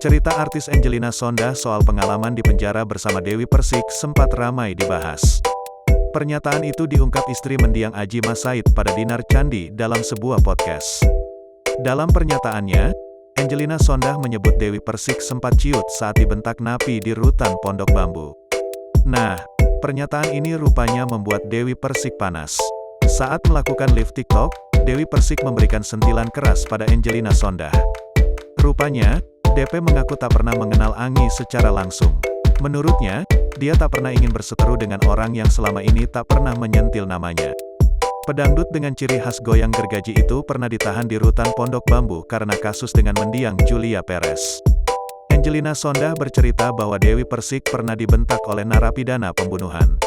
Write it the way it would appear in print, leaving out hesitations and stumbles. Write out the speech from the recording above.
Cerita artis Angelina Sondakh soal pengalaman di penjara bersama Dewi Persik sempat ramai dibahas. Pernyataan itu diungkap istri mendiang Adjie Massaid pada Dinar Candi dalam sebuah podcast. Dalam pernyataannya, Angelina Sondakh menyebut Dewi Persik sempat ciut saat dibentak napi di rutan Pondok Bambu. Nah, pernyataan ini rupanya membuat Dewi Persik panas. Saat melakukan live TikTok, Dewi Persik memberikan sentilan keras pada Angelina Sondakh. Rupanya, DP mengaku tak pernah mengenal Anggi secara langsung. Menurutnya, dia tak pernah ingin berseteru dengan orang yang selama ini tak pernah menyentil namanya. Pedangdut dengan ciri khas goyang gergaji itu pernah ditahan di rutan Pondok Bambu karena kasus dengan mendiang Julia Perez. Angelina Sondakh bercerita bahwa Dewi Persik pernah dibentak oleh narapidana pembunuhan.